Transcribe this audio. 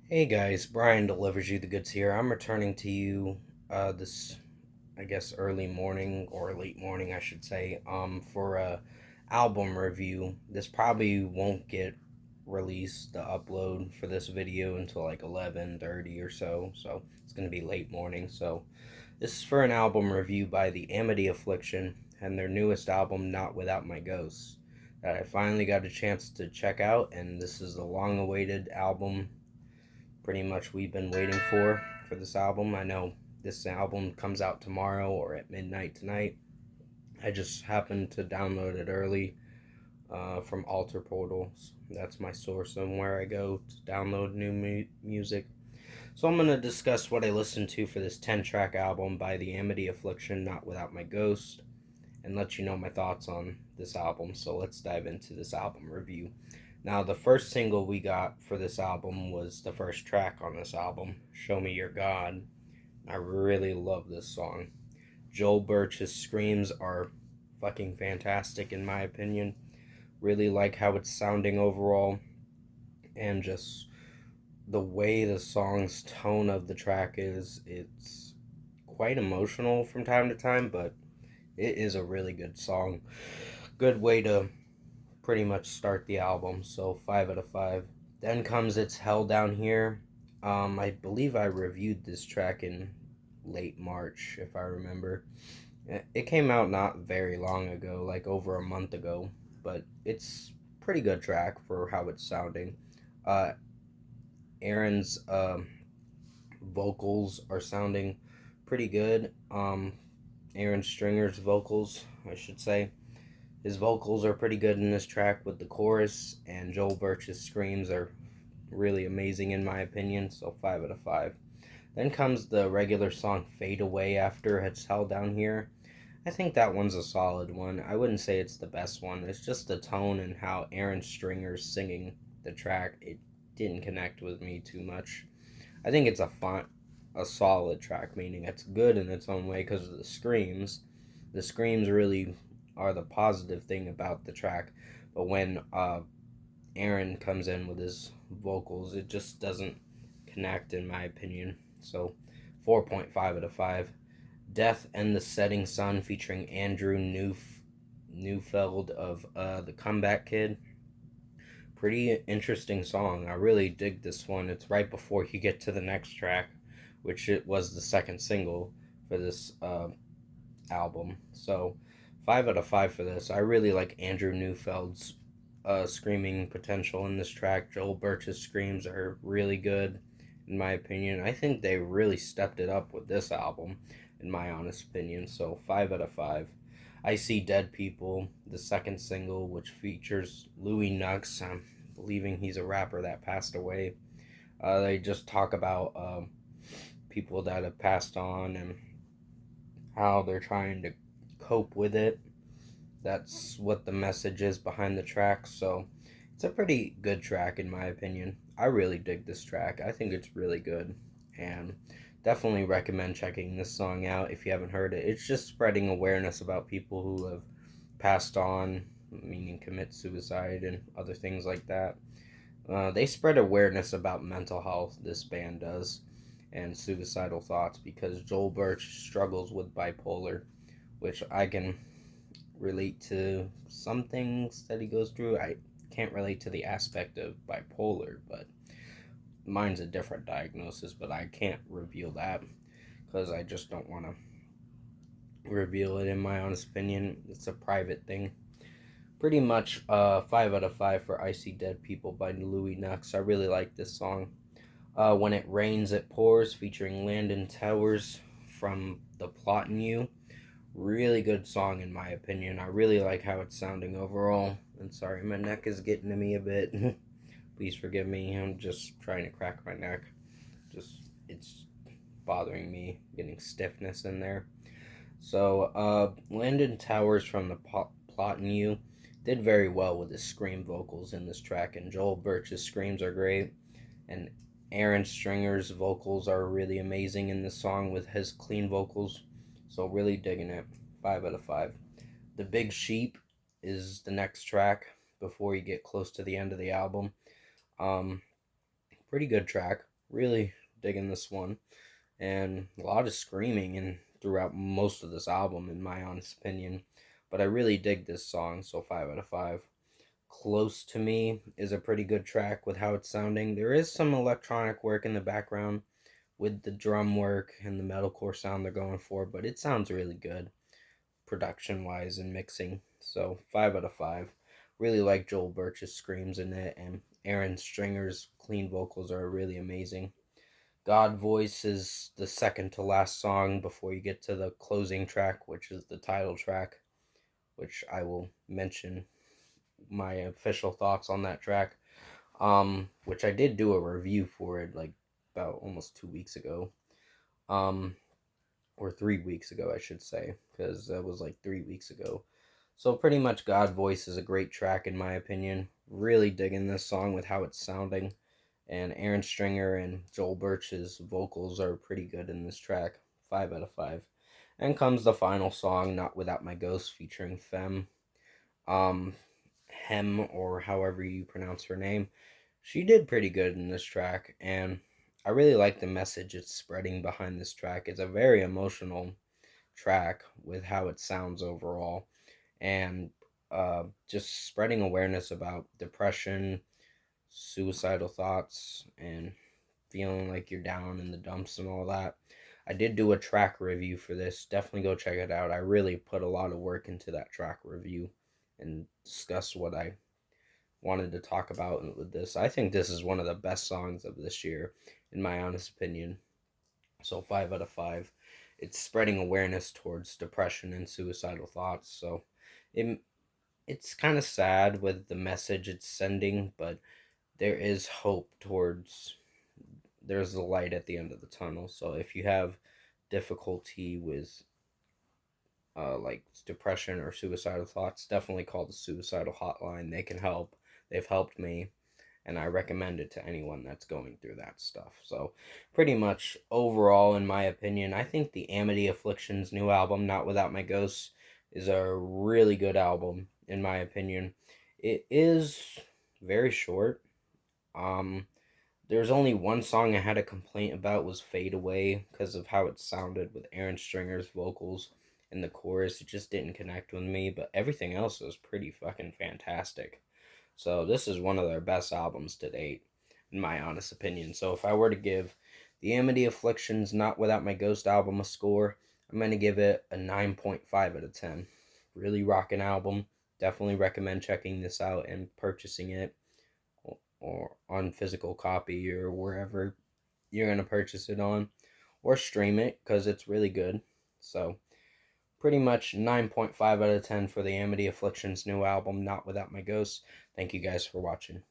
Hey guys, Brian delivers you the goods here. I'm returning to you this I guess early morning or late morning I should say for a album review. This probably won't get released the upload for this video until like 11:30 or so. So it's going to be late morning. So this is for an album review by the Amity Affliction and their newest album Not Without My Ghosts that I finally got a chance to check out, and this is the long awaited album pretty much we've been waiting for this album. I know this album comes out tomorrow or at midnight tonight. I just happened to download it early from Alter Portals. That's my source and where I go to download new music. So I'm going to discuss what I listened to for this 10-track album by the Amity Affliction, Not Without My Ghost, and let you know my thoughts on this album. So let's dive into this album review. Now, the first single we got for this album was the first track on this album, Show Me Your God. I really love this song. Joel Birch's screams are fucking fantastic in my opinion. Really like how it's sounding overall, and just the way the song's tone of the track is, it's quite emotional from time to time, but it is a really good song. Good way to pretty much start the album, so 5 out of 5. Then comes It's Hell Down Here. I believe I reviewed this track in late March, if I remember. It came out not very long ago, like over a month ago, but it's pretty good track for how it's sounding. Uh, Aaron's vocals are sounding pretty good. Aaron Stringer's vocals, I should say. His vocals are pretty good in this track with the chorus, and Joel Birch's screams are really amazing in my opinion, so 5 out of 5. Then comes the regular song Fade Away after It's Hell Down Here. I think that one's a solid one. I wouldn't say it's the best one. It's just the tone and how Aaron Stringer's singing the track. It didn't connect with me too much. I think it's a solid track, meaning it's good in its own way because of the screams. The screams really are the positive thing about the track, but when Aaron comes in with his vocals, it just doesn't connect in my opinion. So 4.5 out of 5. Death and the Setting Sun featuring Andrew Neufeld of the Comeback Kid. Pretty interesting song. I really dig this one. It's right before you get to the next track, which it was the second single for this album. So 5 out of 5 for this. I really like Andrew Neufeld's screaming potential in this track. Joel Birch's screams are really good, in my opinion. I think they really stepped it up with this album, in my honest opinion. So 5 out of 5. I See Dead People, the second single, which features Louis Nux. I'm believing he's a rapper that passed away. They just talk about people that have passed on and how they're trying to cope with it. That's what the message is behind the track. So it's a pretty good track in my opinion. I really dig this track. I think it's really good, and definitely recommend checking this song out if you haven't heard it. It's just spreading awareness about people who have passed on, meaning commit suicide and other things like that. They spread awareness about mental health, this band does, and suicidal thoughts, because Joel Birch struggles with bipolar, which I can relate to some things that he goes through. I can't relate to the aspect of bipolar, but mine's a different diagnosis, but I can't reveal that because I just don't want to reveal it in my honest opinion. It's a private thing. Pretty much 5 out of 5 for I See Dead People by Louis Nux. I really like this song. When It Rains, It Pours featuring Landon Towers from The Plot in You. Really good song in my opinion. I really like how it's sounding overall. And sorry, my neck is getting to me a bit. Please forgive me. I'm just trying to crack my neck. It's bothering me, getting stiffness in there. So, Landon Towers from The Plot in You did very well with his scream vocals in this track, and Joel Birch's screams are great, and Aaron Stringer's vocals are really amazing in this song with his clean vocals. So really digging it. 5 out of 5. The Big Sheep is the next track before you get close to the end of the album. Um, Pretty good track. Really digging this one. And a lot of screaming and throughout most of this album, in my honest opinion. But I really dig this song, so 5 out of 5. Close to Me is a pretty good track with how it's sounding. There is some electronic work in the background with the drum work and the metalcore sound they're going for, but it sounds really good production wise and mixing. So 5 out of 5. Really like Joel Birch's screams in it, and Aaron Stringer's clean vocals are really amazing. God Voice is the second to last song before you get to the closing track, which is the title track, which I will mention my official thoughts on that track. Which I did do a review for it like about almost 2 weeks ago. Um, or 3 weeks ago, I should say, because that was like 3 weeks ago. So pretty much God Voice is a great track in my opinion. Really digging this song with how it's sounding. And Aaron Stringer and Joel Birch's vocals are pretty good in this track. 5 out of 5. And comes the final song, Not Without My Ghost, featuring Femme. Um, Hem, or however you pronounce her name. She did pretty good in this track, and I really like the message it's spreading behind this track. It's a very emotional track with how it sounds overall, and just spreading awareness about depression, suicidal thoughts, and feeling like you're down in the dumps and all that. I did do a track review for this. Definitely go check it out. I really put a lot of work into that track review and discuss what I wanted to talk about with this. I think this is one of the best songs of this year, in my honest opinion. So 5 out of 5. It's spreading awareness towards depression and suicidal thoughts. So it, it's kind of sad with the message it's sending, but there is hope towards, there's a light at the end of the tunnel. So if you have difficulty with like depression or suicidal thoughts, definitely call the suicidal hotline. They can help. They've helped me, and I recommend it to anyone that's going through that stuff. So, pretty much overall, in my opinion, I think the Amity Affliction's new album, Not Without My Ghosts, is a really good album, in my opinion. It is very short. Um, there's only one song I had a complaint about was Fade Away because of how it sounded with Aaron Stringer's vocals in the chorus. It just didn't connect with me, but everything else was pretty fucking fantastic. So this is one of their best albums to date, in my honest opinion. So if I were to give the Amity Afflictions Not Without My Ghost album a score, I'm going to give it a 9.5 out of 10. Really rocking album. Definitely recommend checking this out and purchasing it or on physical copy or wherever you're going to purchase it on, or stream it because it's really good. So pretty much 9.5 out of 10 for the Amity Afflictions new album, Not Without My Ghost. Thank you guys for watching.